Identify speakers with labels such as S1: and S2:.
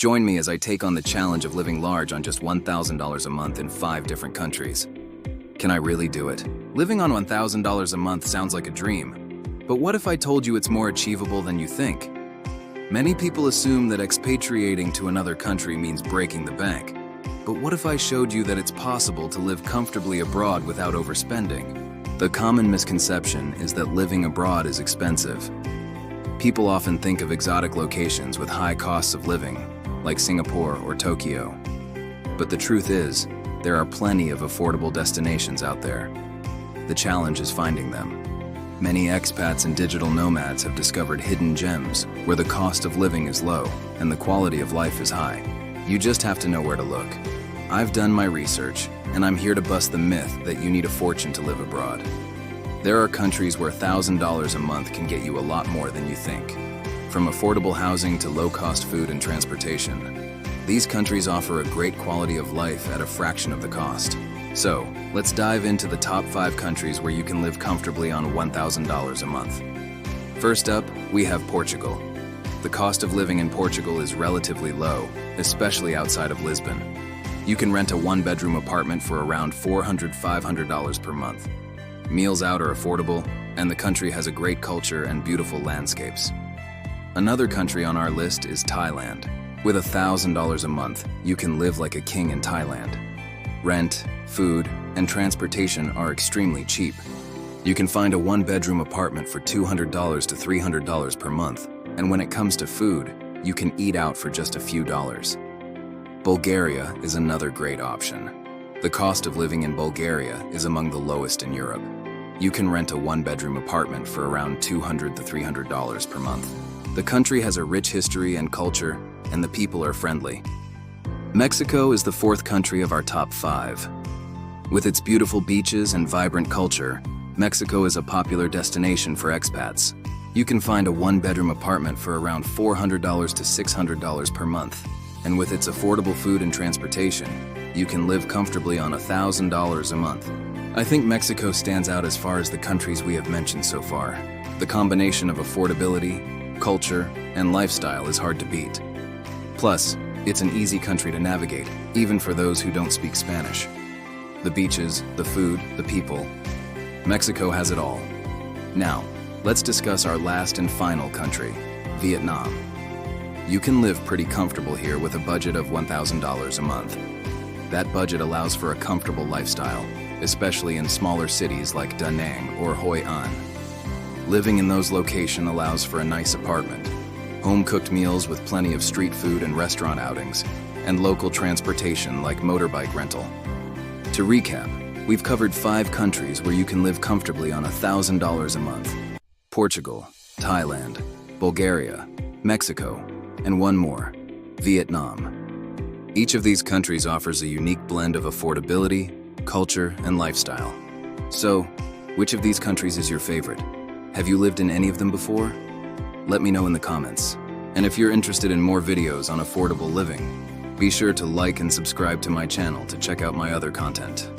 S1: Join me as I take on the challenge of living large on just $1,000 a month in 5 different countries. Can I really do it? Living on $1,000 a month sounds like a dream. But what if I told you it's more achievable than you think? Many people assume that expatriating to another country means breaking the bank. But what if I showed you that it's possible to live comfortably abroad without overspending? The common misconception is that living abroad is expensive. People often think of exotic locations with high costs of living, like Singapore or Tokyo. But the truth is, there are plenty of affordable destinations out there. The challenge is finding them. Many expats and digital nomads have discovered hidden gems where the cost of living is low and the quality of life is high. You just have to know where to look. I've done my research, and I'm here to bust the myth that you need a fortune to live abroad. There are countries where $1,000 a month can get you a lot more than you think. From affordable housing to low-cost food and transportation, these countries offer a great quality of life at a fraction of the cost. So, let's dive into the top 5 countries where you can live comfortably on $1,000 a month. First up, we have Portugal. The cost of living in Portugal is relatively low, especially outside of Lisbon. You can rent a 1-bedroom apartment for around $400–500 per month. Meals out are affordable, and the country has a great culture and beautiful landscapes. Another country on our list is Thailand. With $1,000 a month, you can live like a king in Thailand. Rent, food, and transportation are extremely cheap. You can find a 1-bedroom apartment for $200 to $300 per month, and when it comes to food, you can eat out for just a few dollars. Bulgaria is another great option. The cost of living in Bulgaria is among the lowest in Europe. You can rent a 1-bedroom apartment for around $200 to $300 per month. The country has a rich history and culture, and the people are friendly. Mexico is the 4th country of our top 5. With its beautiful beaches and vibrant culture, Mexico is a popular destination for expats. You can find a 1-bedroom apartment for around $400 to $600 per month, and with its affordable food and transportation, you can live comfortably on $1,000 a month. I think Mexico stands out as far as the countries we have mentioned so far. The combination of affordability, culture, and lifestyle is hard to beat. Plus, it's an easy country to navigate, even for those who don't speak Spanish. The beaches, the food, the people. Mexico has it all. Now, let's discuss our last and final country, Vietnam. You can live pretty comfortable here with a budget of $1,000 a month. That budget allows for a comfortable lifestyle, especially in smaller cities like Da Nang or Hoi An. Living in those locations allows for a nice apartment, home-cooked meals with plenty of street food and restaurant outings, and local transportation like motorbike rental. To recap, we've covered 5 countries where you can live comfortably on $1,000 a month. Portugal, Thailand, Bulgaria, Mexico, and one more, Vietnam. Each of these countries offers a unique blend of affordability, culture, and lifestyle. So, which of these countries is your favorite? Have you lived in any of them before? Let me know in the comments. And if you're interested in more videos on affordable living, be sure to like and subscribe to my channel to check out my other content.